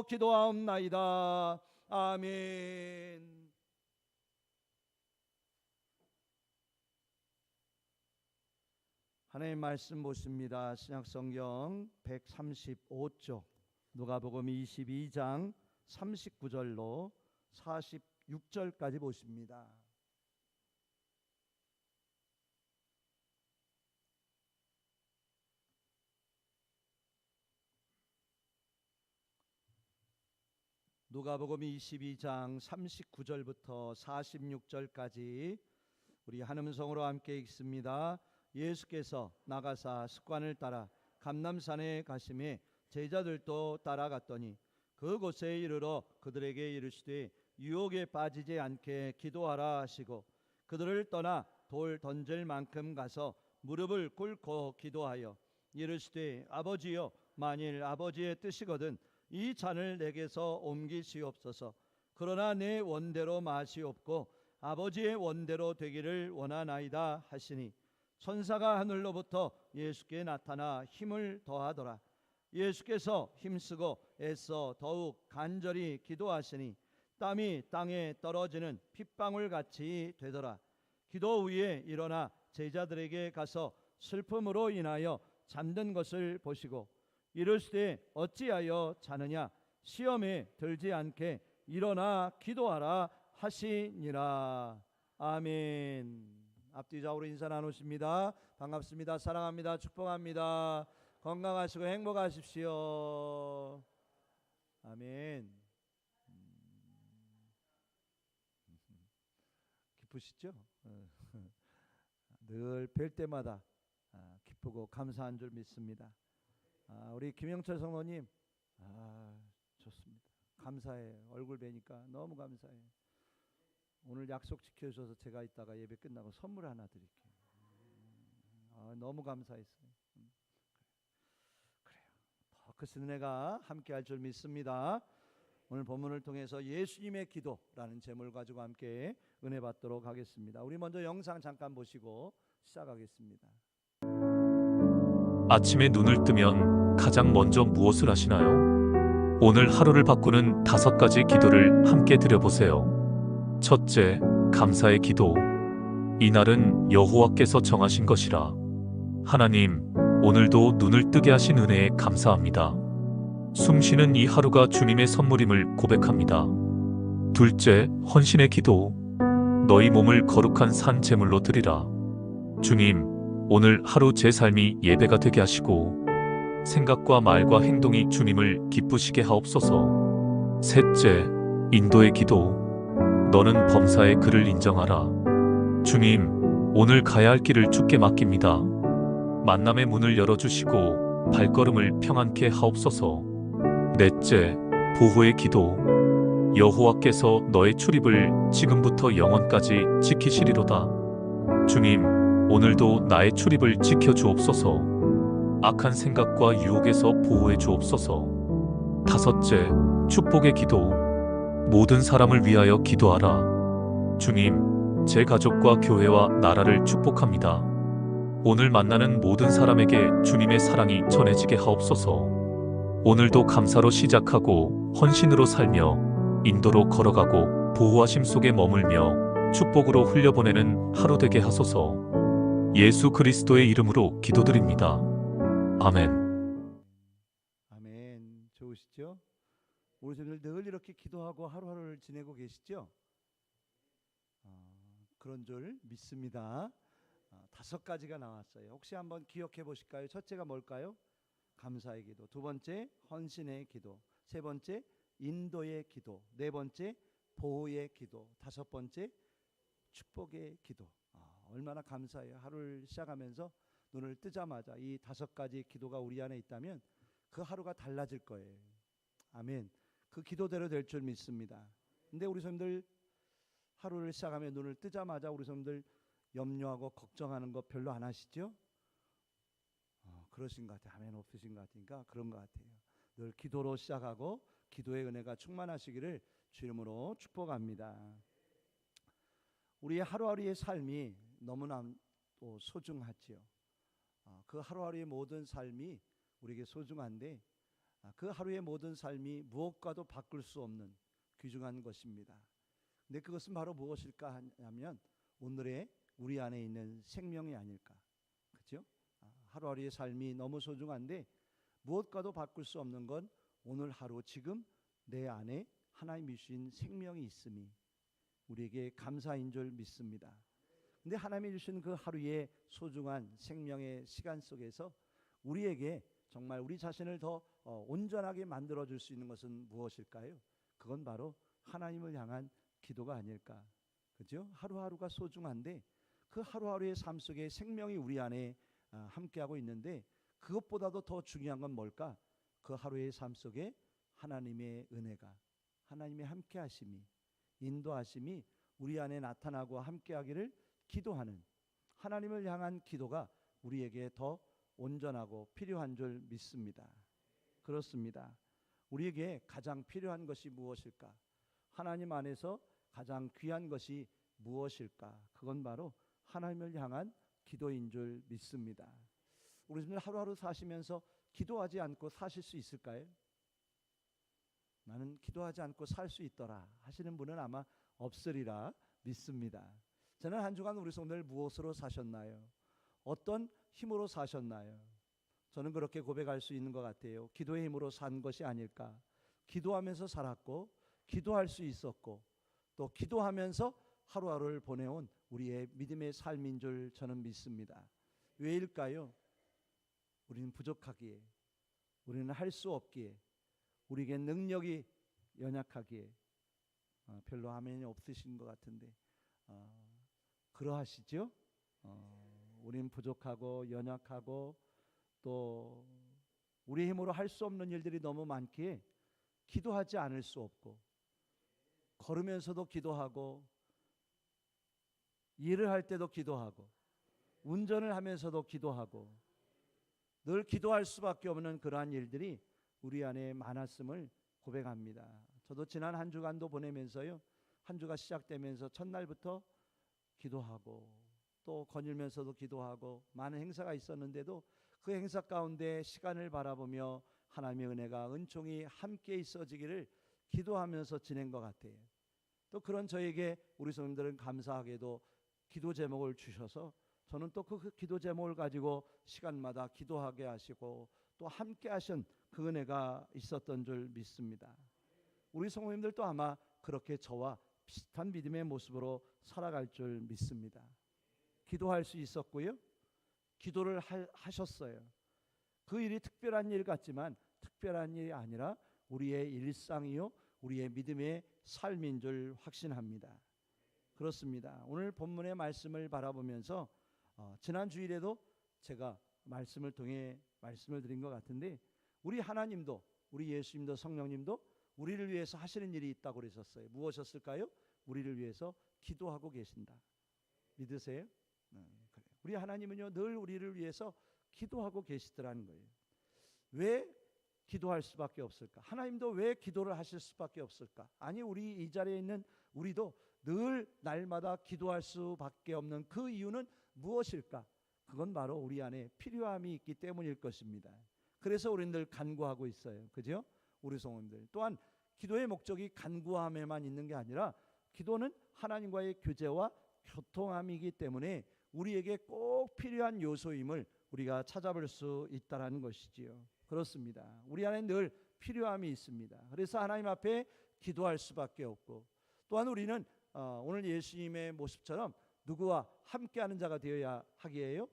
기도하옵나이다. 아멘. 하나님 말씀 보십니다. 신약성경 135쪽 누가복음 22장 39절로 46절까지 보십니다. 누가복음 22장 39절부터 46절까지 우리 한음성으로 함께 읽습니다. 예수께서 나가사 습관을 따라 감람산에 가시매 제자들도 따라갔더니 그곳에 이르러 그들에게 이르시되 유혹에 빠지지 않게 기도하라 하시고 그들을 떠나 돌 던질 만큼 가서 무릎을 꿇고 기도하여 이르시되 아버지여, 만일 아버지의 뜻이거든 이 잔을 내게서 옮기시옵소서. 그러나 내 원대로 마시옵고 아버지의 원대로 되기를 원하나이다 하시니 천사가 하늘로부터 예수께 나타나 힘을 더하더라. 예수께서 힘쓰고 애써 더욱 간절히 기도하시니 땀이 땅에 떨어지는 핏방울 같이 되더라. 기도 후에 일어나 제자들에게 가서 슬픔으로 인하여 잠든 것을 보시고 이르시되 어찌하여 자느냐, 시험에 들지 않게 일어나 기도하라 하시니라. 아멘. 앞뒤 좌우로 인사 나누십니다. 반갑습니다. 사랑합니다. 축복합니다. 건강하시고 행복하십시오. 아멘. 기쁘시죠? 늘 뵐 때마다 기쁘고 감사한 줄 믿습니다. 우리 김영철 성도님, 좋습니다. 감사해요. 얼굴 뵈니까 너무 감사해요. 오늘 약속 지켜주셔서 제가 이따가 예배 끝나고 선물 하나 드릴게요. 너무 감사했어요. 그래요. 더 크신 은혜가 함께할 줄 믿습니다. 오늘 본문을 통해서 예수님의 기도라는 제목을 가지고 함께 은혜 받도록 하겠습니다. 우리 먼저 영상 잠깐 보시고 시작하겠습니다. 아침에 눈을 뜨면 가장 먼저 무엇을 하시나요? 오늘 하루를 바꾸는 5가지 기도를 함께 드려보세요. 첫째, 감사의 기도. 이날은 여호와께서 정하신 것이라. 하나님, 오늘도 눈을 뜨게 하신 은혜에 감사합니다. 숨쉬는 이 하루가 주님의 선물임을 고백합니다. 둘째, 헌신의 기도. 너희 몸을 거룩한 산 제물로 드리라. 주님, 오늘 하루 제 삶이 예배가 되게 하시고 생각과 말과 행동이 주님을 기쁘시게 하옵소서. 셋째, 인도의 기도. 너는 범사의 그를 인정하라. 주님, 오늘 가야 할 길을 주께 맡깁니다. 만남의 문을 열어주시고 발걸음을 평안케 하옵소서. 넷째, 보호의 기도. 여호와께서 너의 출입을 지금부터 영원까지 지키시리로다. 주님, 오늘도 나의 출입을 지켜주옵소서. 악한 생각과 유혹에서 보호해 주옵소서. 다섯째, 축복의 기도. 모든 사람을 위하여 기도하라. 주님, 제 가족과 교회와 나라를 축복합니다. 오늘 만나는 모든 사람에게 주님의 사랑이 전해지게 하옵소서. 오늘도 감사로 시작하고 헌신으로 살며 인도로 걸어가고 보호하심 속에 머물며 축복으로 흘려보내는 하루 되게 하소서. 예수 그리스도의 이름으로 기도드립니다. 아멘. 아멘. 좋으시죠? 우리 선생님들 늘 이렇게 기도하고 하루하루를 지내고 계시죠? 그런 줄 믿습니다. 5가지가 나왔어요. 혹시 한번 기억해 보실까요? 첫째가 뭘까요? 감사의 기도. 두 번째, 헌신의 기도. 세 번째, 인도의 기도. 네 번째, 보호의 기도. 5번째, 축복의 기도. 얼마나 감사해요. 하루를 시작하면서 눈을 뜨자마자 이 5가지 기도가 우리 안에 있다면 그 하루가 달라질 거예요. 아멘. 그 기도대로 될 줄 믿습니다. 근데 우리 선생님들 하루를 시작하면 눈을 뜨자마자 우리 선생님들 염려하고 걱정하는 거 별로 안 하시죠? 그러신 것 같아요. 아멘. 없으신 것 같으니까 그런 것 같아요. 늘 기도로 시작하고 기도의 은혜가 충만하시기를 주 이름으로 축복합니다. 우리의 하루하루의 삶이 너무나 또 소중하지요. 그 하루하루의 모든 삶이 우리에게 소중한데 그 하루의 모든 삶이 무엇과도 바꿀 수 없는 귀중한 것입니다. 근데 그것은 바로 무엇일까 하면 오늘의 우리 안에 있는 생명이 아닐까. 그렇죠? 하루하루의 삶이 너무 소중한데 무엇과도 바꿀 수 없는 건 오늘 하루 지금 내 안에 하나님이 주신 생명이 있음이 우리에게 감사인 줄 믿습니다. 근데 하나님이 주신 그 하루의 소중한 생명의 시간 속에서 우리에게 정말 우리 자신을 더 온전하게 만들어 줄 수 있는 것은 무엇일까요? 그건 바로 하나님을 향한 기도가 아닐까. 그죠? 하루하루가 소중한데 그 하루하루의 삶 속에 생명이 우리 안에 함께하고 있는데 그것보다도 더 중요한 건 뭘까? 그 하루의 삶 속에 하나님의 은혜가, 하나님의 함께하심이, 인도하심이 우리 안에 나타나고 함께하기를 기도하는 하나님을 향한 기도가 우리에게 더 온전하고 필요한 줄 믿습니다. 그렇습니다. 우리에게 가장 필요한 것이 무엇일까? 하나님 안에서 가장 귀한 것이 무엇일까? 그건 바로 하나님을 향한 기도인 줄 믿습니다. 우리 들 하루하루 사시면서 기도하지 않고 사실 수 있을까요? 나는 기도하지 않고 살 수 있더라 하시는 분은 아마 없으리라 믿습니다. 저는 한 주간 우리 성도들 무엇으로 사셨나요? 어떤 힘으로 사셨나요? 저는 그렇게 고백할 수 있는 것 같아요. 기도의 힘으로 산 것이 아닐까. 기도하면서 살았고 기도할 수 있었고 또 기도하면서 하루하루를 보내온 우리의 믿음의 삶인 줄 저는 믿습니다. 왜일까요? 우리는 부족하기에, 우리는 할 수 없기에, 우리에게 능력이 연약하기에 별로 아멘이 없으신 것 같은데 그러하시죠? 우리는 부족하고 연약하고 또 우리 힘으로 할 수 없는 일들이 너무 많기에 기도하지 않을 수 없고 걸으면서도 기도하고 일을 할 때도 기도하고 운전을 하면서도 기도하고 늘 기도할 수밖에 없는 그러한 일들이 우리 안에 많았음을 고백합니다. 저도 지난 한 주간도 보내면서요, 한 주가 시작되면서 첫날부터 기도하고 또 거닐면서도 기도하고 많은 행사가 있었는데도 그 행사 가운데 시간을 바라보며 하나님의 은혜가 은총이 함께 있어지기를 기도하면서 지낸 것 같아요. 또 그런 저에게 우리 성도들은 감사하게도 기도 제목을 주셔서 저는 또 그 기도 제목을 가지고 시간마다 기도하게 하시고 또 함께 하신 그 은혜가 있었던 줄 믿습니다. 우리 성도님들도 아마 그렇게 저와 비슷한 믿음의 모습으로 살아갈 줄 믿습니다. 기도할 수 있었고요. 기도를 하셨어요. 그 일이 특별한 일 같지만 특별한 일이 아니라 우리의 일상이요 우리의 믿음의 삶인 줄 확신합니다. 그렇습니다. 오늘 본문의 말씀을 바라보면서 지난 주일에도 제가 말씀을 통해 말씀을 드린 것 같은데 우리 하나님도 우리 예수님도 성령님도 우리를 위해서 하시는 일이 있다고 그러셨어요. 무엇이었을까요? 우리를 위해서 기도하고 계신다. 믿으세요? 그래요. 우리 하나님은요 늘 우리를 위해서 기도하고 계시더라는 거예요. 왜 기도할 수밖에 없을까? 하나님도 왜 기도를 하실 수밖에 없을까? 아니 우리 이 자리에 있는 우리도 늘 날마다 기도할 수밖에 없는 그 이유는 무엇일까? 그건 바로 우리 안에 필요함이 있기 때문일 것입니다. 그래서 우리는 늘 간구하고 있어요. 그죠? 우리 성도님들 또한 기도의 목적이 간구함에만 있는 게 아니라 기도는 하나님과의 교제와 교통함이기 때문에 우리에게 꼭 필요한 요소임을 우리가 찾아볼 수 있다라는 것이지요. 그렇습니다. 우리 안에 늘 필요함이 있습니다. 그래서 하나님 앞에 기도할 수밖에 없고 또한 우리는 오늘 예수님의 모습처럼 누구와 함께하는 자가 되어야 하기에요?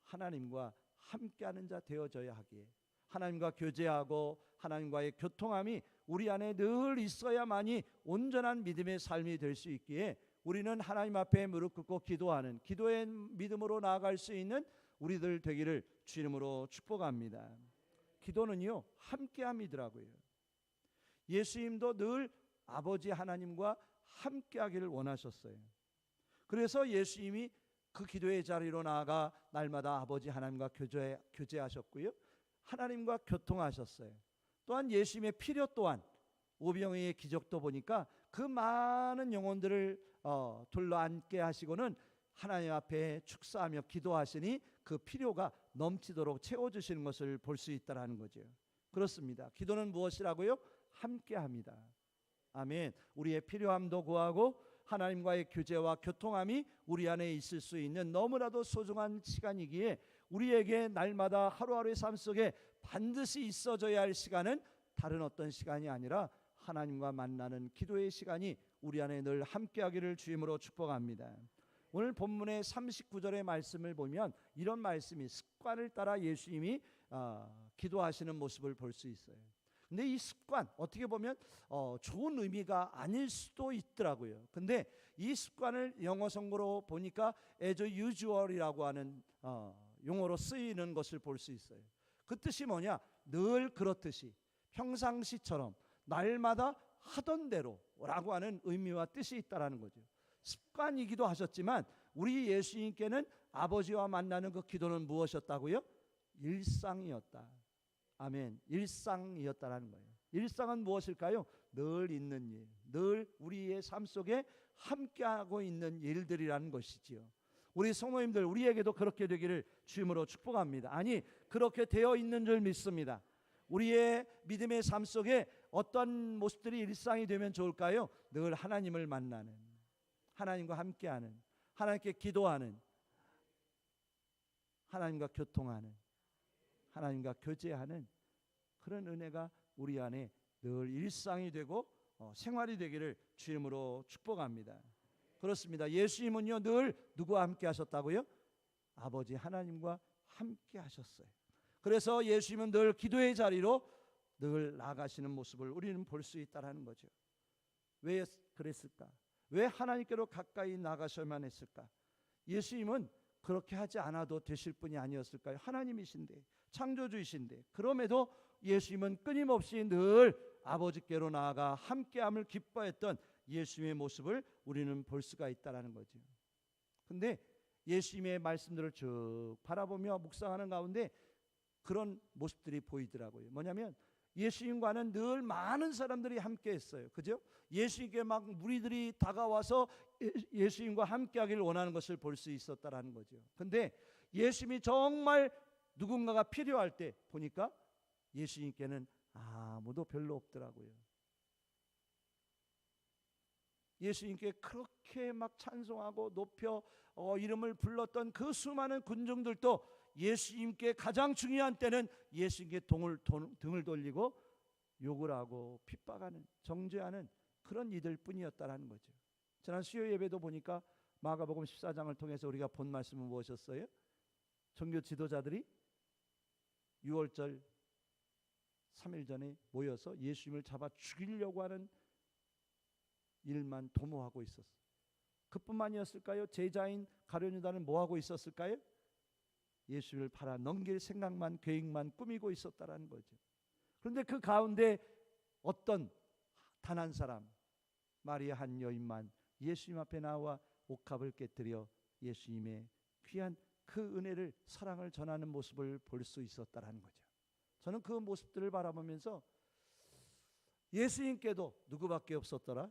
하나님과 함께하는 자 되어져야 하기에 하나님과 교제하고 하나님과의 교통함이 우리 안에 늘 있어야만이 온전한 믿음의 삶이 될 수 있기에 우리는 하나님 앞에 무릎 꿇고 기도하는 기도의 믿음으로 나아갈 수 있는 우리들 되기를 주 이름으로 축복합니다. 기도는요 함께함이더라고요. 예수님도 늘 아버지 하나님과 함께하기를 원하셨어요. 그래서 예수님이 그 기도의 자리로 나아가 날마다 아버지 하나님과 교제하셨고요. 하나님과 교통하셨어요. 또한 예수님의 필요 또한 오병이의 기적도 보니까 그 많은 영혼들을 둘러앉게 하시고는 하나님 앞에 축사하며 기도하시니 그 필요가 넘치도록 채워주시는 것을 볼 수 있다라는 거죠. 그렇습니다. 기도는 무엇이라고요? 함께합니다. 아멘. 우리의 필요함도 구하고 하나님과의 교제와 교통함이 우리 안에 있을 수 있는 너무나도 소중한 시간이기에 우리에게 날마다 하루하루의 삶 속에 반드시 있어져야 할 시간은 다른 어떤 시간이 아니라 하나님과 만나는 기도의 시간이 우리 안에 늘 함께하기를 주임으로 축복합니다. 오늘 본문의 39절의 말씀을 보면 이런 말씀이 습관을 따라 예수님이 기도하시는 모습을 볼 수 있어요. 근데 이 습관 어떻게 보면 좋은 의미가 아닐 수도 있더라고요. 근데 이 습관을 영어 성구로 보니까 as usual이라고 하는 용어로 쓰이는 것을 볼 수 있어요. 그 뜻이 뭐냐? 늘 그렇듯이 평상시처럼 날마다 하던 대로라고 하는 의미와 뜻이 있다라는 거죠. 습관이기도 하셨지만 우리 예수님께는 아버지와 만나는 그 기도는 무엇이었다고요? 일상이었다. 아멘. 일상이었다라는 거예요. 일상은 무엇일까요? 늘 있는 일, 늘 우리의 삶 속에 함께하고 있는 일들이라는 것이지요. 우리 성도님들, 우리에게도 그렇게 되기를 주님으로 축복합니다. 아니, 그렇게 되어 있는 줄 믿습니다. 우리의 믿음의 삶 속에 어떤 모습들이 일상이 되면 좋을까요? 늘 하나님을 만나는, 하나님과 함께하는, 하나님께 기도하는, 하나님과 교통하는, 하나님과 교제하는 그런 은혜가 우리 안에 늘 일상이 되고 생활이 되기를 주님으로 축복합니다. 그렇습니다. 예수님은요 늘 누구와 함께 하셨다고요? 아버지 하나님과 함께 하셨어요. 그래서 예수님은 늘 기도의 자리로 늘 나아가시는 모습을 우리는 볼 수 있다는 거죠. 왜 그랬을까? 왜 하나님께로 가까이 나가셔야만 했을까? 예수님은 그렇게 하지 않아도 되실 분이 아니었을까요? 하나님이신데, 창조주이신데, 그럼에도 예수님은 끊임없이 늘 아버지께로 나아가 함께함을 기뻐했던 예수님의 모습을 우리는 볼 수가 있다는 거죠. 근데 예수님의 말씀들을 쭉 바라보며 묵상하는 가운데 그런 모습들이 보이더라고요. 뭐냐면 예수님과는 늘 많은 사람들이 함께 했어요. 그죠? 예수님께 막 무리들이 다가와서 예수님과 함께 하기를 원하는 것을 볼 수 있었다라는 거죠. 근데 예수님이 정말 누군가가 필요할 때 보니까 예수님께는 아무도 별로 없더라고요. 예수님께 그렇게 막 찬송하고 높여 이름을 불렀던 그 수많은 군중들도 예수님께 가장 중요한 때는 예수님께 등을 돌리고 욕을 하고 핍박하는, 정죄하는 그런 이들 뿐이었다라는 거죠. 지난 수요 예배도 보니까 마가복음 14장을 통해서 우리가 본 말씀은 무엇이었어요? 종교 지도자들이 6월절 3일 전에 모여서 예수님을 잡아 죽이려고 하는 일만 도모하고 있었어요. 그뿐만이었을까요? 제자인 가룟 유다는 뭐하고 있었을까요? 예수를 팔아 넘길 생각만, 계획만 꾸미고 있었다라는 거죠. 그런데 그 가운데 어떤 단 한 사람, 마리아 한 여인만 예수님 앞에 나와 옥합을 깨뜨려 예수님의 귀한 그 은혜를, 사랑을 전하는 모습을 볼 수 있었다라는 거죠. 저는 그 모습들을 바라보면서 예수님께도 누구밖에 없었더라?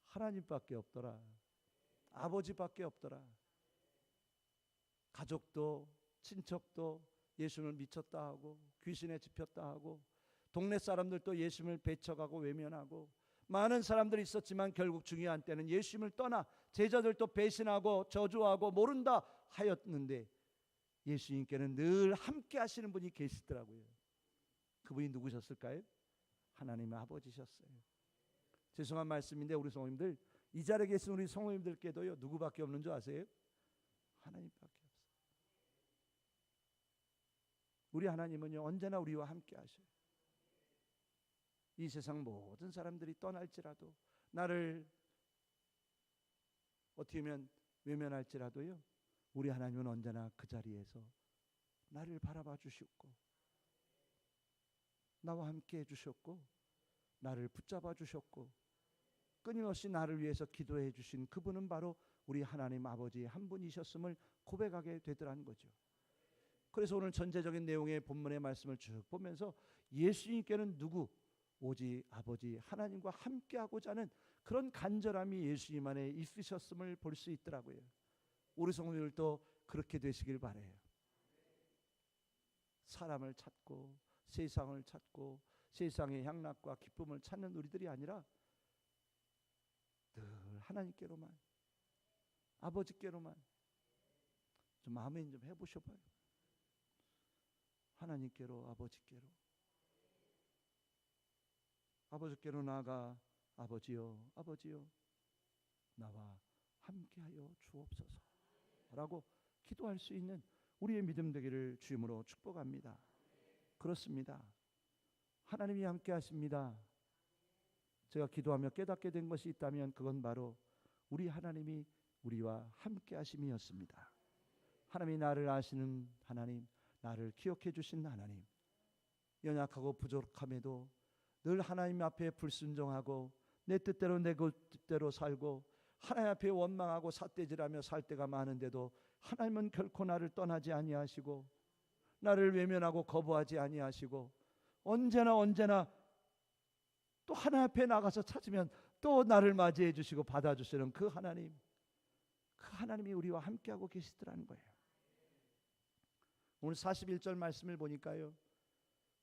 하나님밖에 없더라. 아버지밖에 없더라. 가족도 친척도 예수님을 미쳤다 하고 귀신에 집혔다 하고 동네 사람들도 예수님을 배척하고 외면하고 많은 사람들이 있었지만 결국 중요한 때는 예수님을 떠나 제자들도 배신하고 저주하고 모른다 하였는데 예수님께는 늘 함께 하시는 분이 계시더라고요. 그분이 누구셨을까요? 하나님의 아버지셨어요. 죄송한 말씀인데 우리 성도님들, 이 자리에 계신 우리 성도님들께도요 누구밖에 없는 줄 아세요? 하나님밖에 없어요. 우리 하나님은요 언제나 우리와 함께 하셔요. 이 세상 모든 사람들이 떠날지라도, 나를 어떻게 보면 외면할지라도요 우리 하나님은 언제나 그 자리에서 나를 바라봐 주셨고 나와 함께 해주셨고 나를 붙잡아 주셨고 끊임없이 나를 위해서 기도해 주신 그분은 바로 우리 하나님 아버지 한 분이셨음을 고백하게 되더라는 거죠. 그래서 오늘 전체적인 내용의 본문의 말씀을 쭉 보면서 예수님께는 누구? 오직 아버지 하나님과 함께하고자 하는 그런 간절함이 예수님 안에 있으셨음을 볼 수 있더라고요. 우리 성도들도 그렇게 되시길 바라요. 사람을 찾고 세상을 찾고 세상의 향락과 기쁨을 찾는 우리들이 아니라 늘 하나님께로만, 아버지께로만 좀 아멘 좀 해보셔봐요. 하나님께로, 아버지께로 나아가 아버지여, 아버지여 나와 함께하여 주옵소서 라고 기도할 수 있는 우리의 믿음 되기를 주임으로 축복합니다. 그렇습니다. 하나님이 함께 하십니다. 제가 기도하며 깨닫게 된 것이 있다면 그건 바로 우리 하나님이 우리와 함께 하심이었습니다. 하나님이 나를 아시는 하나님, 나를 기억해 주신 하나님, 연약하고 부족함에도 늘 하나님 앞에 불순종하고 내 뜻대로 내 뜻대로 살고 하나님 앞에 원망하고 삿대질하며 살 때가 많은데도 하나님은 결코 나를 떠나지 아니하시고 나를 외면하고 거부하지 아니하시고 언제나 또 하나님 앞에 나가서 찾으면 또 나를 맞이해 주시고 받아주시는 그 하나님, 그 하나님이 우리와 함께하고 계시더라는 거예요. 오늘 41절 말씀을 보니까요,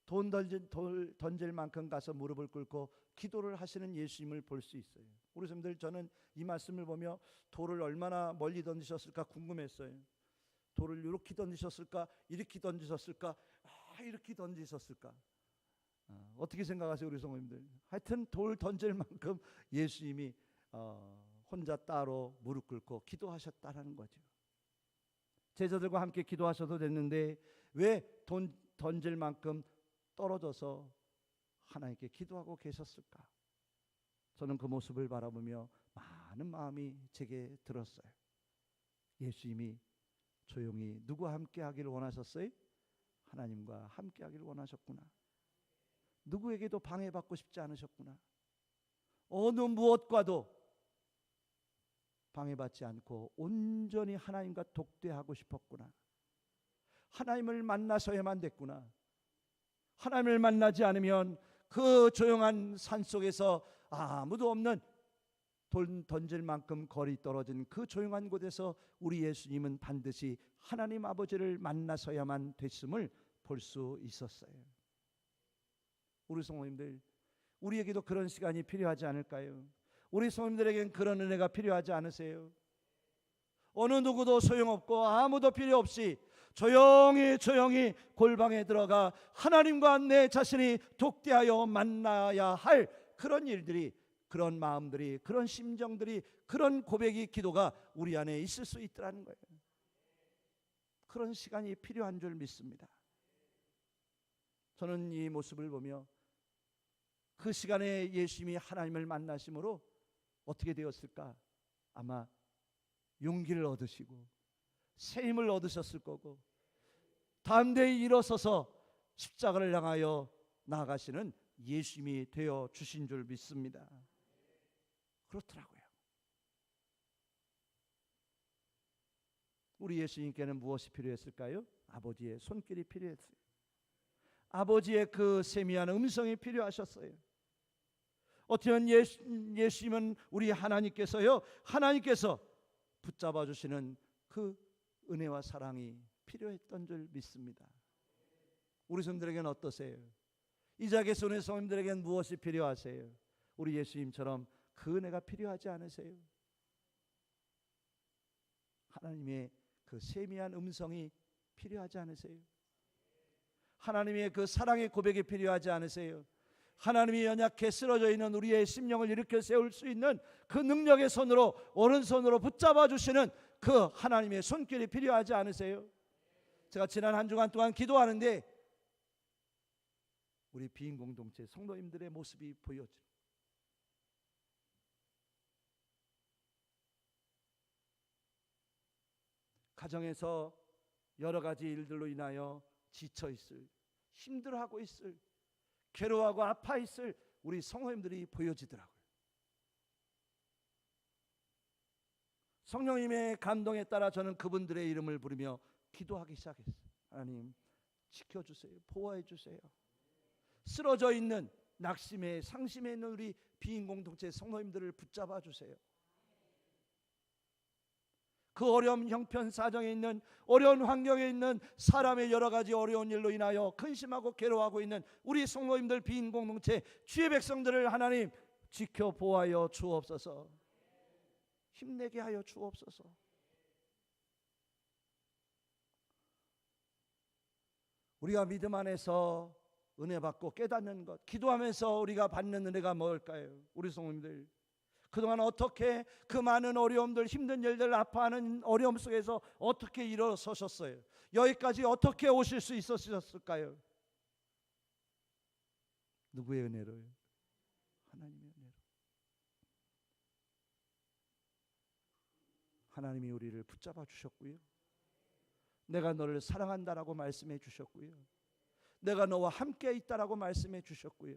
돌 던질 만큼 가서 무릎을 꿇고 기도를 하시는 예수님을 볼 수 있어요. 우리 선생님들, 저는 이 말씀을 보며 돌을 얼마나 멀리 던지셨을까 궁금했어요. 돌을 이렇게 던지셨을까, 이렇게 던지셨을까, 이렇게 던지셨을까. 어떻게 생각하세요, 우리 성도님들? 하여튼 돌 던질 만큼 예수님이 혼자 따로 무릎 꿇고 기도하셨다라는 거죠. 제자들과 함께 기도하셔도 됐는데 왜 던질 만큼 떨어져서 하나님께 기도하고 계셨을까? 저는 그 모습을 바라보며 많은 마음이 제게 들었어요. 예수님이 조용히 누구와 함께 하기를 원하셨어요? 하나님과 함께 하기를 원하셨구나. 누구에게도 방해받고 싶지 않으셨구나. 어느 무엇과도 방해받지 않고 온전히 하나님과 독대하고 싶었구나. 하나님을 만나서야만 됐구나. 하나님을 만나지 않으면 그 조용한 산속에서 아무도 없는 돌 던질 만큼 거리 떨어진 그 조용한 곳에서 우리 예수님은 반드시 하나님 아버지를 만나서야만 됐음을 볼 수 있었어요. 우리 성도님들, 우리에게도 그런 시간이 필요하지 않을까요? 우리 성도님들에겐 그런 은혜가 필요하지 않으세요? 어느 누구도 소용없고 아무도 필요 없이 조용히 골방에 들어가 하나님과 내 자신이 독대하여 만나야 할 그런 일들이, 그런 마음들이, 그런 심정들이, 그런 고백이, 기도가 우리 안에 있을 수 있더라는 거예요. 그런 시간이 필요한 줄 믿습니다. 저는 이 모습을 보며 그 시간에 예수님이 하나님을 만나심으로 어떻게 되었을까? 아마 용기를 얻으시고 새 힘을 얻으셨을 거고 담대히 일어서서 십자가를 향하여 나아가시는 예수님이 되어 주신 줄 믿습니다. 그렇더라고요. 우리 예수님께는 무엇이 필요했을까요? 아버지의 손길이 필요했어요. 아버지의 그 세미한 음성이 필요하셨어요. 어떻게 보면 예수님은 우리 하나님께서요, 하나님께서 붙잡아 주시는 그 은혜와 사랑이 필요했던 줄 믿습니다. 우리 성도들에게는 어떠세요? 이 자리에서 오는 성도들에게는 무엇이 필요하세요? 우리 예수님처럼 그 은혜가 필요하지 않으세요? 하나님의 그 세미한 음성이 필요하지 않으세요? 하나님의 그 사랑의 고백이 필요하지 않으세요? 하나님이 연약해 쓰러져 있는 우리의 심령을 일으켜 세울 수 있는 그 능력의 손으로, 오른손으로 붙잡아 주시는 그 하나님의 손길이 필요하지 않으세요? 제가 지난 한 주간 동안 기도하는데 우리 비인 공동체 성도님들의 모습이 보여져요. 가정에서 여러 가지 일들로 인하여 지쳐 있을, 힘들어하고 있을, 괴로워하고 아파 있을 우리 성도님들이 보여지더라고요. 성령님의 감동에 따라 저는 그분들의 이름을 부르며 기도하기 시작했어요. 하나님 지켜주세요. 보호해 주세요. 쓰러져 있는, 낙심에 상심에 있는 우리 비인 공동체 성도님들을 붙잡아 주세요. 그 어려운 형편 사정에 있는, 어려운 환경에 있는 사람의 여러 가지 어려운 일로 인하여 근심하고 괴로워하고 있는 우리 성도님들, 빈 공동체, 주의 백성들을 하나님 지켜보아여 주옵소서. 힘내게 하여 주옵소서. 우리가 믿음 안에서 은혜 받고 깨닫는 것, 기도하면서 우리가 받는 은혜가 뭘까요? 우리 성도님들, 그동안 어떻게 그 많은 어려움들, 힘든 일들, 아파하는 어려움 속에서 어떻게 일어서셨어요? 여기까지 어떻게 오실 수 있으셨을까요? 누구의 은혜로요? 하나님의 은혜로. 하나님이 우리를 붙잡아 주셨고요, 내가 너를 사랑한다라고 말씀해 주셨고요, 내가 너와 함께 있다라고 말씀해 주셨고요,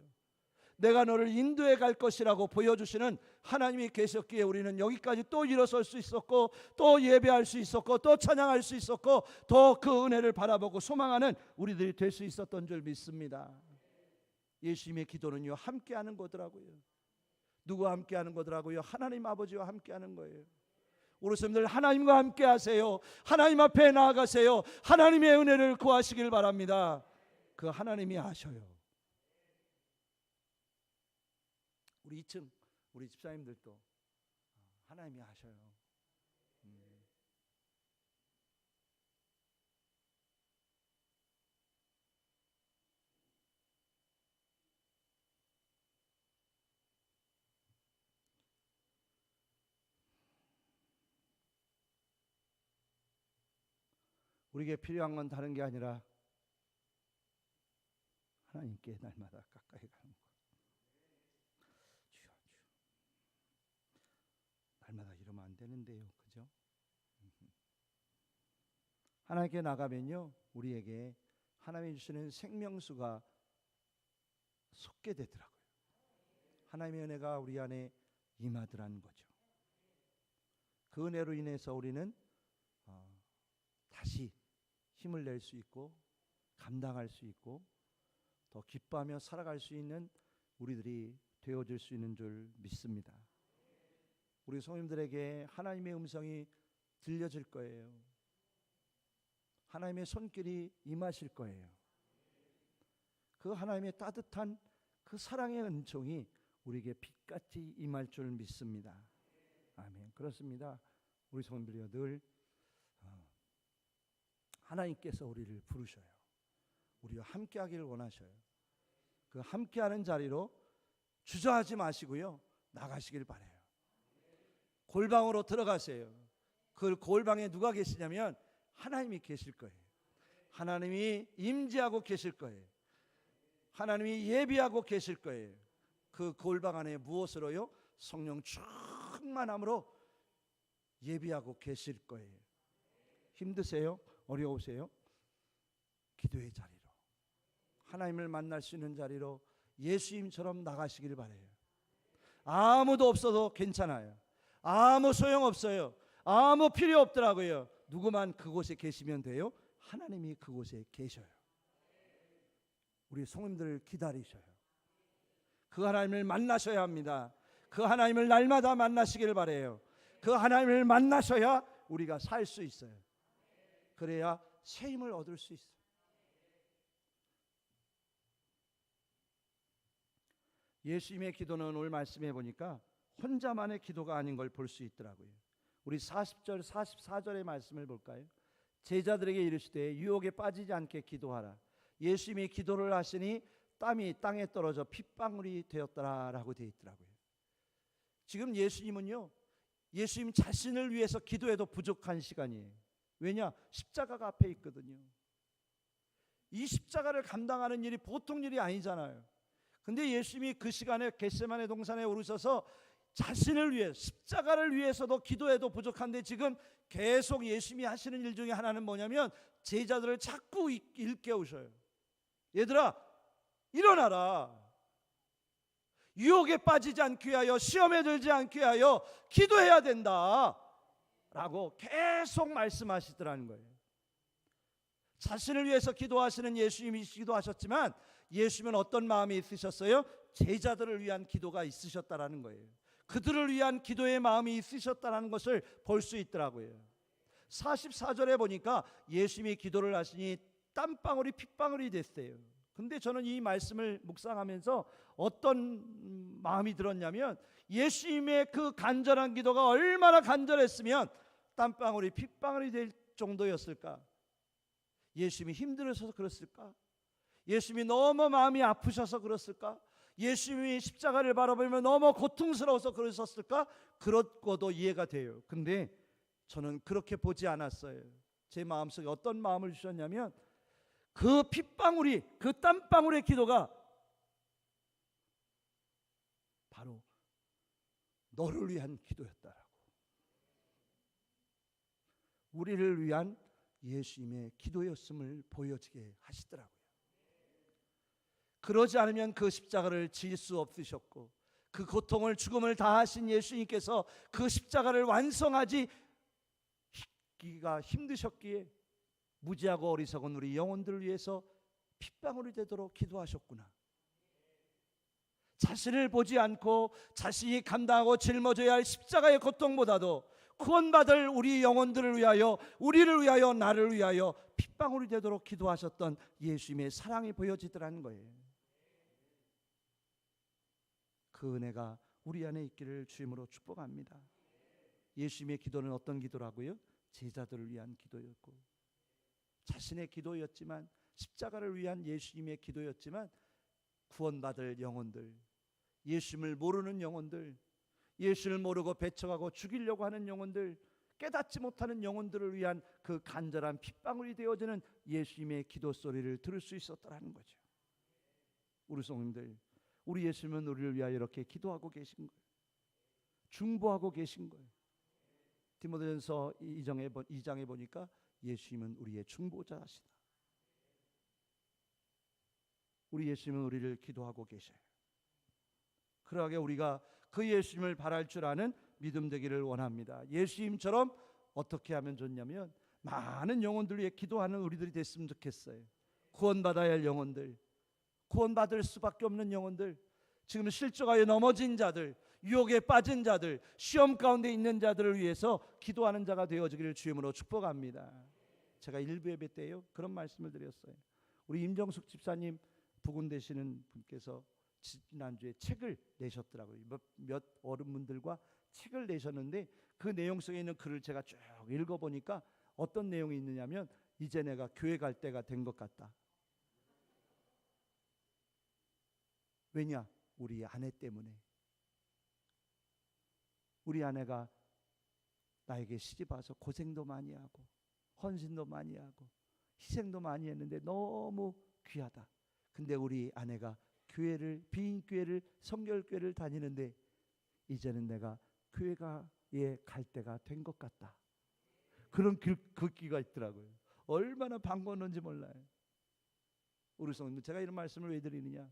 내가 너를 인도해 갈 것이라고 보여주시는 하나님이 계셨기에 우리는 여기까지 또 일어설 수 있었고, 또 예배할 수 있었고, 또 찬양할 수 있었고, 더 그 은혜를 바라보고 소망하는 우리들이 될 수 있었던 줄 믿습니다. 예수님의 기도는요, 함께하는 거더라고요. 누구와 함께하는 거더라고요? 하나님 아버지와 함께하는 거예요. 우리 성도들, 하나님과 함께 하세요. 하나님 앞에 나아가세요. 하나님의 은혜를 구하시길 바랍니다. 그 하나님이 하셔요. 우리 2층 우리 집사님들도 하나님이 하셔요. 우리에게 필요한 건 다른 게 아니라 하나님께 날마다 가까이 가는 것. 주여, 날마다 이러면 안 되는데요, 그죠? 하나님께 나가면요, 우리에게 하나님이 주시는 생명수가 솟게 되더라고요. 하나님의 은혜가 우리 안에 임하더라는 거죠. 그 은혜로 인해서 우리는 다시 힘을 낼 수 있고, 감당할 수 있고, 더 기뻐하며 살아갈 수 있는 우리들이 되어질 수 있는 줄 믿습니다. 우리 성도님들에게 하나님의 음성이 들려질 거예요. 하나님의 손길이 임하실 거예요. 그 하나님의 따뜻한 그 사랑의 은총이 우리에게 빛같이 임할 줄 믿습니다. 아멘. 그렇습니다. 우리 성도님들이여, 늘 하나님께서 우리를 부르셔요. 우리와 함께하기를 원하셔요. 그 함께하는 자리로 주저하지 마시고요, 나가시길 바라요. 골방으로 들어가세요. 그 골방에 누가 계시냐면 하나님이 계실 거예요. 하나님이 임재하고 계실 거예요. 하나님이 예비하고 계실 거예요. 그 골방 안에 무엇으로요? 성령 충만함으로 예비하고 계실 거예요. 힘드세요? 어려우세요? 기도의 자리로, 하나님을 만날 수 있는 자리로 예수님처럼 나가시길 바라요. 아무도 없어도 괜찮아요. 아무 소용없어요. 아무 필요 없더라고요. 누구만 그곳에 계시면 돼요? 하나님이 그곳에 계셔요. 우리 성도님들을 기다리셔요. 그 하나님을 만나셔야 합니다. 그 하나님을 날마다 만나시길 바라요. 그 하나님을 만나셔야 우리가 살 수 있어요. 그래야 새 힘을 얻을 수 있어요. 예수님의 기도는 오늘 말씀해 보니까 혼자만의 기도가 아닌 걸 볼 수 있더라고요. 우리 40절 44절의 말씀을 볼까요? 제자들에게 이르시되 유혹에 빠지지 않게 기도하라. 예수님이 기도를 하시니 땀이 땅에 떨어져 핏방울이 되었더라라고 되어 있더라고요. 지금 예수님은요, 예수님 자신을 위해서 기도해도 부족한 시간이에요. 왜냐? 십자가가 앞에 있거든요. 이 십자가를 감당하는 일이 보통 일이 아니잖아요. 근데 예수님이 그 시간에 겟세마네 동산에 오르셔서 자신을 위해, 십자가를 위해서도 기도해도 부족한데, 지금 계속 예수님이 하시는 일 중에 하나는 뭐냐면 제자들을 자꾸 일깨우셔요. 얘들아, 일어나라. 유혹에 빠지지 않게 하여, 시험에 들지 않게 하여 기도해야 된다 라고 계속 말씀하시더라는 거예요. 자신을 위해서 기도하시는 예수님이 기도하셨지만, 예수님은 어떤 마음이 있으셨어요? 제자들을 위한 기도가 있으셨다라는 거예요. 그들을 위한 기도의 마음이 있으셨다라는 것을 볼 수 있더라고요. 44절에 보니까 예수님이 기도를 하시니 땀방울이 핏방울이 됐어요. 근데 저는 이 말씀을 묵상하면서 어떤 마음이 들었냐면, 예수님의 그 간절한 기도가 얼마나 간절했으면 땀방울이 핏방울이 될 정도였을까? 예수님이 힘들어서 그랬을까? 예수님이 너무 마음이 아프셔서 그랬을까? 예수님이 십자가를 바라보면 너무 고통스러워서 그러셨을까? 그렇고도 이해가 돼요. 근데 저는 그렇게 보지 않았어요. 제 마음속에 어떤 마음을 주셨냐면, 그 핏방울이, 그 땀방울의 기도가 바로 너를 위한 기도였다라고. 우리를 위한 예수님의 기도였음을 보여지게 하시더라고요. 그러지 않으면 그 십자가를 질 수 없으셨고, 그 고통을, 죽음을 다하신 예수님께서 그 십자가를 완성하기가 힘드셨기에 무지하고 어리석은 우리 영혼들을 위해서 핏방울이 되도록 기도하셨구나. 자신을 보지 않고 자신이 감당하고 짊어져야 할 십자가의 고통보다도 구원받을 우리 영혼들을 위하여, 우리를 위하여, 나를 위하여 핏방울이 되도록 기도하셨던 예수님의 사랑이 보여지더라는 거예요. 그 은혜가 우리 안에 있기를 주임으로 축복합니다. 예수님의 기도는 어떤 기도라고요? 제자들을 위한 기도였고, 자신의 기도였지만, 십자가를 위한 예수님의 기도였지만, 구원받을 영혼들, 예수님을 모르는 영혼들, 예수를 모르고 배척하고 죽이려고 하는 영혼들, 깨닫지 못하는 영혼들을 위한 그 간절한 핏방울이 되어지는 예수님의 기도 소리를 들을 수 있었다는 거죠. 우리 성도님들, 우리 예수님은 우리를 위하여 이렇게 기도하고 계신 거예요. 중보하고 계신 거예요. 디모데전서 2장에 보니까 예수님은 우리의 중보자시다. 우리 예수님은 우리를 기도하고 계셔요. 그러하게 우리가 그 예수님을 바랄 줄 아는 믿음 되기를 원합니다. 예수님처럼 어떻게 하면 좋냐면, 많은 영혼들 위해 기도하는 우리들이 됐으면 좋겠어요. 구원받아야 할 영혼들, 구원받을 수밖에 없는 영혼들, 지금 실족하여 넘어진 자들, 유혹에 빠진 자들, 시험 가운데 있는 자들을 위해서 기도하는 자가 되어지기를 주임으로 축복합니다. 제가 일부 예배 때요 그런 말씀을 드렸어요. 우리 임정숙 집사님 부군 되시는 분께서 지난주에 책을 내셨더라고요. 몇 어른분들과 책을 내셨는데, 그 내용 속에 있는 글을 제가 쭉 읽어보니까 어떤 내용이 있느냐면, 이제 내가 교회 갈 때가 된 것 같다. 왜냐? 우리 아내 때문에. 우리 아내가 나에게 시집 와서 고생도 많이 하고 헌신도 많이 하고 희생도 많이 했는데 너무 귀하다. 근데 우리 아내가 교회를, 비인교회를, 성결교회를 다니는데 이제는 내가 교회에 갈 때가 된 것 같다. 그런 글귀가 있더라고요. 얼마나 반가웠는지 몰라요. 우리 성도님들, 제가 이런 말씀을 왜 드리느냐,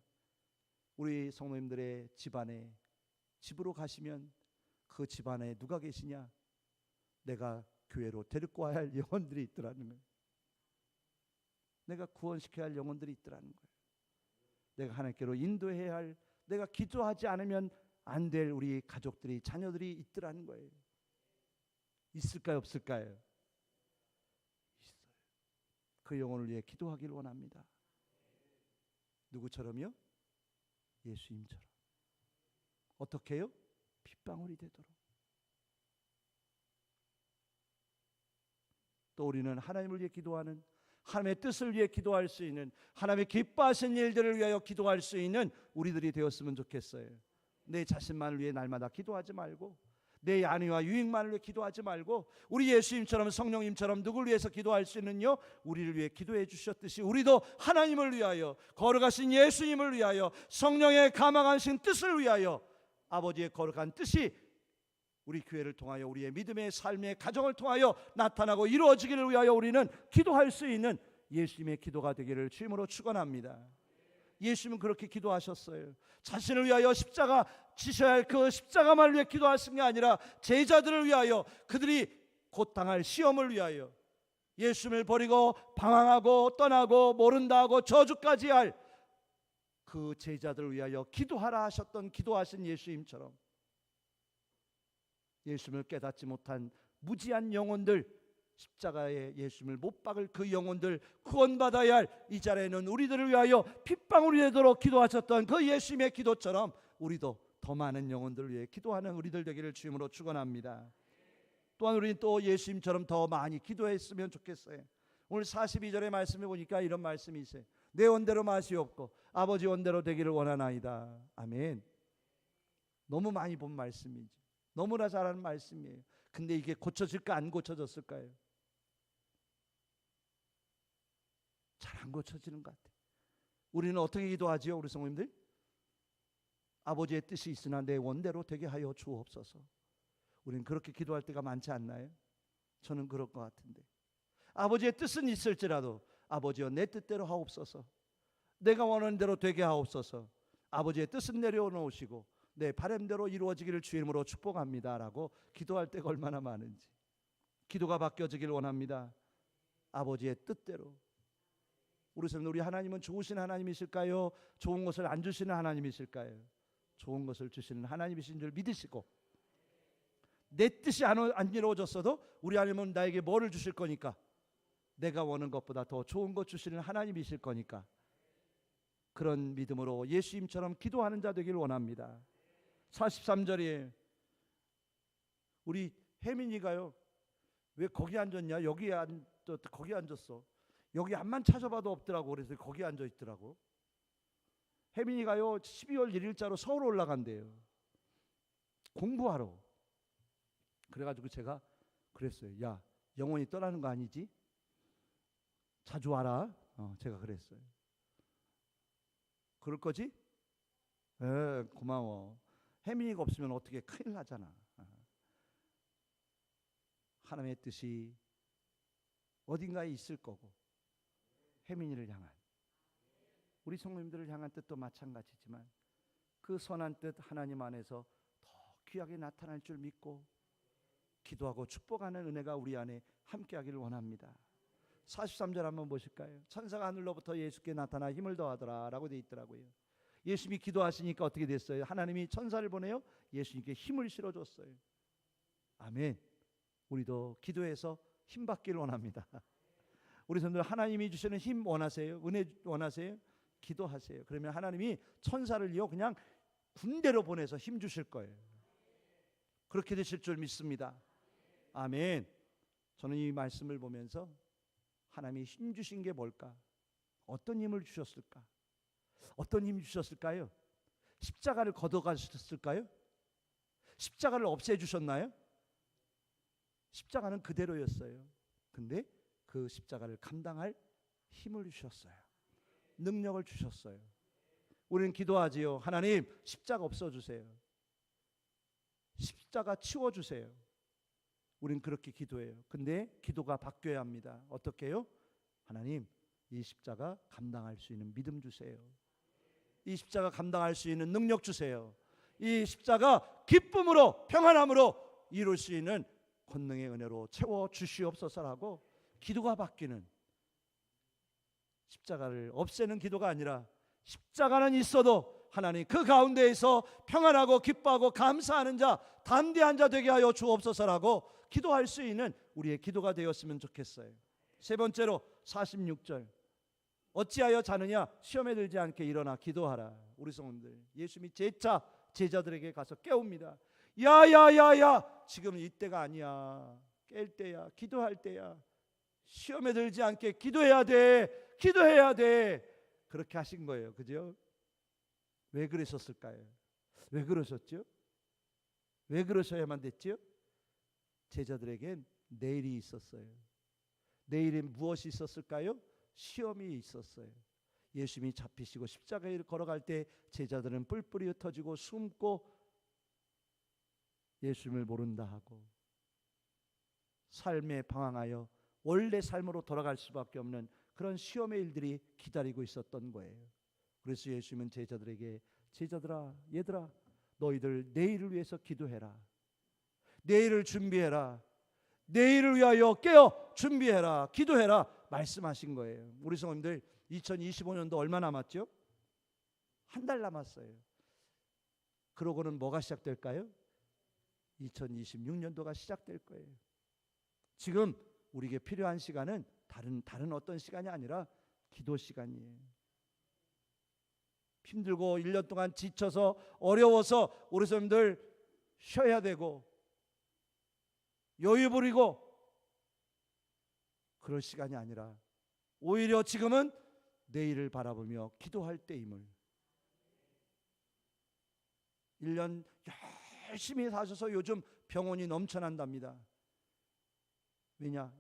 우리 성도님들의 집안에, 집으로 가시면 그 집안에 누가 계시냐? 내가 교회로 데리고 와야 할 영혼들이 있더라는 거예요. 내가 구원시켜야 할 영혼들이 있더라는 거예요. 내가 하나님께로 인도해야 할, 내가 기도하지 않으면 안 될 우리 가족들이, 자녀들이 있더라는 거예요. 있을까요, 없을까요? 있어요. 그 영혼을 위해 기도하기를 원합니다. 누구처럼요? 예수님처럼. 어떻게 해요? 핏방울이 되도록. 또 우리는 하나님을 위해 기도하는, 하나님의 뜻을 위해 기도할 수 있는, 하나님의 기뻐하시는 일들을 위하여 기도할 수 있는 우리들이 되었으면 좋겠어요. 내 자신만을 위해 날마다 기도하지 말고, 내 안위와 유익만을 위해 기도하지 말고, 우리 예수님처럼, 성령님처럼 누구를 위해서 기도할 수 있는요? 우리를 위해 기도해 주셨듯이 우리도 하나님을 위하여, 거룩하신 예수님을 위하여, 성령의 감화하신 뜻을 위하여, 아버지의 거룩한 뜻이 우리 교회를 통하여, 우리의 믿음의 삶의 가정을 통하여 나타나고 이루어지기를 위하여 우리는 기도할 수 있는 예수님의 기도가 되기를 주임으로 축원합니다. 예수님은 그렇게 기도하셨어요. 자신을 위하여 십자가 지셔야 할 그 십자가만을 위해 기도하신 게 아니라 제자들을 위하여, 그들이 곧 당할 시험을 위하여, 예수님을 버리고 방황하고 떠나고 모른다 하고 저주까지 할 그 제자들을 위하여 기도하라 하셨던, 기도하신 예수님처럼 예수님을 깨닫지 못한 무지한 영혼들, 십자가에 예수님을 못 박을 그 영혼들 구원받아야 할 이 자리에는 우리들을 위하여 핏방울이 되도록 기도하셨던 그 예수님의 기도처럼 우리도 더 많은 영혼들을 위해 기도하는 우리들 되기를 주님으로 축원합니다. 또한 우리는 또 예수님처럼 더 많이 기도했으면 좋겠어요. 오늘 42절의 말씀에 보니까 이런 말씀이 있어요. 내 원대로 마시옵고 아버지 원대로 되기를 원하나이다. 아멘. 너무 많이 본 말씀이죠. 너무나 잘하는 말씀이에요. 근데 이게 고쳐질까 안 고쳐졌을까요? 잘 안 고쳐지는 것 같아요. 우리는 어떻게 기도하지요? 우리 성도님들? 아버지의 뜻이 있으나 내 원대로 되게 하여 주옵소서. 우리는 그렇게 기도할 때가 많지 않나요? 저는 그럴 것 같은데, 아버지의 뜻은 있을지라도 아버지여 내 뜻대로 하옵소서, 내가 원하는 대로 되게 하옵소서, 아버지의 뜻은 내려놓으시고 내 바람대로 이루어지기를 주의 이름으로 축복합니다 라고 기도할 때가 얼마나 많은지. 기도가 바뀌어지길 원합니다. 아버지의 뜻대로. 우리 성도, 우리 하나님은 좋으신 하나님이실까요? 좋은 것을 안 주시는 하나님이실까요? 좋은 것을 주시는 하나님이신 줄 믿으시고, 내 뜻이 안 이루어졌어도 우리 하나님은 나에게 뭐를 주실 거니까, 내가 원하는 것보다 더 좋은 것 주시는 하나님이실 거니까, 그런 믿음으로 예수님처럼 기도하는 자 되길 원합니다. 43절에 우리 혜민이가요, 왜 거기 앉았냐? 거기 앉았어. 여기 앞만 찾아봐도 없더라고. 그래서 거기 앉아 있더라고. 혜민이가요 12월 1일자로 서울 올라간대요, 공부하러. 그래가지고 제가 그랬어요. 야, 영원히 떠나는 거 아니지? 자주 와라. 제가 그랬어요. 그럴 거지? 고마워. 혜민이가 없으면 어떻게 큰일 나잖아. 하나님의 뜻이 어딘가에 있을 거고, 혜민이를 향한, 우리 성도님들을 향한 뜻도 마찬가지지만 그 선한 뜻 하나님 안에서 더 귀하게 나타날 줄 믿고 기도하고 축복하는 은혜가 우리 안에 함께하기를 원합니다. 43절 한번 보실까요? 천사가 하늘로부터 예수께 나타나 힘을 더하더라 라고 되어 있더라고요. 예수님이 기도하시니까 어떻게 됐어요? 하나님이 천사를 보내요 예수님께 힘을 실어줬어요. 아멘. 우리도 기도해서 힘 받기를 원합니다. 우리 성도들, 하나님이 주시는 힘 원하세요? 은혜 원하세요? 기도하세요. 그러면 하나님이 천사를요 그냥 군대로 보내서 힘 주실 거예요. 그렇게 되실 줄 믿습니다. 아멘. 저는 이 말씀을 보면서 하나님이 힘 주신 게 뭘까? 어떤 힘을 주셨을까? 어떤 힘 주셨을까요? 십자가를 걷어가셨을까요? 십자가를 없애주셨나요? 십자가는 그대로였어요. 근데 그 십자가를 감당할 힘을 주셨어요. 능력을 주셨어요. 우리는 기도하지요. 하나님, 십자가 없어주세요. 십자가 치워주세요. 우린 그렇게 기도해요. 근데 기도가 바뀌어야 합니다. 어떻게 해요? 하나님, 이 십자가 감당할 수 있는 믿음 주세요. 이 십자가 감당할 수 있는 능력 주세요. 이 십자가 기쁨으로 평안함으로 이룰 수 있는 권능의 은혜로 채워 주시옵소서라고 기도가 바뀌는, 십자가를 없애는 기도가 아니라 십자가는 있어도 하나님 그 가운데에서 평안하고 기뻐하고 감사하는 자, 담대한 자 되게 하여 주옵소서라고 기도할 수 있는 우리의 기도가 되었으면 좋겠어요. 세 번째로 46절, 어찌하여 자느냐? 시험에 들지 않게 일어나 기도하라. 우리 성도들, 예수님이 재차 제자들에게 가서 깨웁니다. 야야야야, 지금 이때가 아니야. 깰 때야. 기도할 때야. 시험에 들지 않게 기도해야 돼. 기도해야 돼. 그렇게 하신 거예요. 그죠? 왜 그러셨을까요? 왜 그러셨죠? 왜 그러셔야만 됐죠? 제자들에겐 내일이 있었어요. 내일엔 무엇이 있었을까요? 시험이 있었어요. 예수님이 잡히시고 십자가에 걸어갈 때 제자들은 뿔뿔이 흩어지고 숨고 예수님을 모른다 하고 삶에 방황하여 원래 삶으로 돌아갈 수밖에 없는 그런 시험의 일들이 기다리고 있었던 거예요. 그래서 예수님은 제자들에게, 제자들아, 얘들아, 너희들 내일을 위해서 기도해라. 내일을 준비해라. 내일을 위하여 깨어 준비해라. 기도해라. 말씀하신 거예요. 우리 성도님들, 2025년도 얼마 남았죠? 한 달 남았어요. 그러고는 뭐가 시작될까요? 2026년도가 시작될 거예요. 지금 우리에게 필요한 시간은 다른 어떤 시간이 아니라 기도 시간이에요. 힘들고 1년 동안 지쳐서 어려워서 우리 성도들 쉬어야 되고 여유 부리고 그럴 시간이 아니라 오히려 지금은 내일을 바라보며 기도할 때임을, 1년 열심히 사셔서 요즘 병원이 넘쳐난답니다. 왜냐?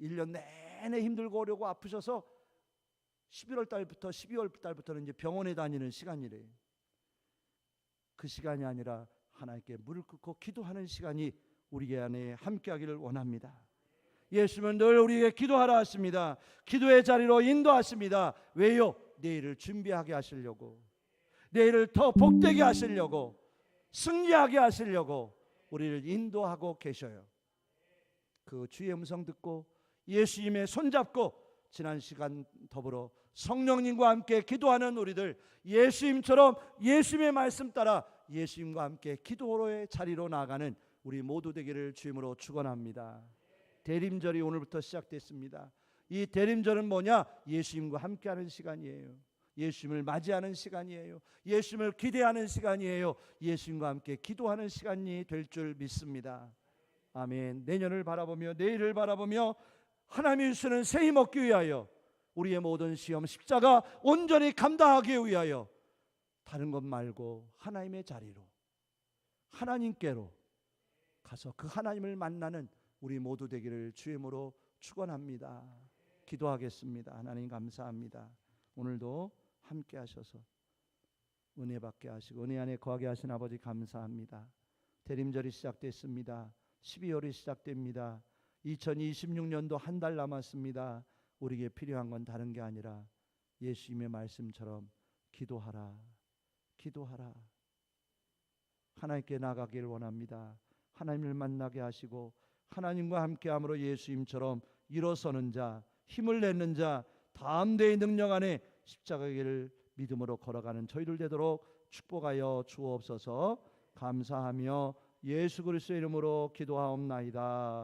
1년 내내 힘들고 어려고 아프셔서 11월 달부터 12월 달부터는 이제 병원에 다니는 시간이래요. 그 시간이 아니라 하나님께 무릎 꿇고 기도하는 시간이 우리 안에 함께하기를 원합니다. 예수님은 늘 우리에게 기도하라 하십니다. 기도의 자리로 인도하십니다. 왜요? 내일을 준비하게 하시려고, 내일을 더 복되게 하시려고, 승리하게 하시려고 우리를 인도하고 계셔요. 그 주의 음성 듣고 예수님의 손잡고 지난 시간 더불어 성령님과 함께 기도하는 우리들, 예수님처럼 예수님의 말씀 따라 예수님과 함께 기도로의 자리로 나아가는 우리 모두 되기를 주님으로 축원합니다. 대림절이 오늘부터 시작됐습니다. 이 대림절은 뭐냐? 예수님과 함께하는 시간이에요. 예수님을 맞이하는 시간이에요. 예수님을 기대하는 시간이에요. 예수님과 함께 기도하는 시간이 될 줄 믿습니다. 아멘. 내년을 바라보며 내일을 바라보며 하나님이 주시는 새 힘 얻기 위하여 우리의 모든 시험 십자가 온전히 감당하기 위하여 다른 것 말고 하나님의 자리로, 하나님께로 가서 그 하나님을 만나는 우리 모두 되기를 주임으로 축원합니다. 기도하겠습니다. 하나님 감사합니다. 오늘도 함께 하셔서 은혜 받게 하시고 은혜 안에 거하게 하신 아버지 감사합니다. 대림절이 시작됐습니다. 12월이 시작됩니다. 2026년도 한 달 남았습니다. 우리에게 필요한 건 다른 게 아니라 예수님의 말씀처럼 기도하라, 기도하라. 하나님께 나가길 원합니다. 하나님을 만나게 하시고 하나님과 함께함으로 예수님처럼 일어서는 자, 힘을 내는 자, 담대의 능력 안에 십자가의 길을 믿음으로 걸어가는 저희들 되도록 축복하여 주옵소서. 감사하며 예수 그리스도의 이름으로 기도하옵나이다.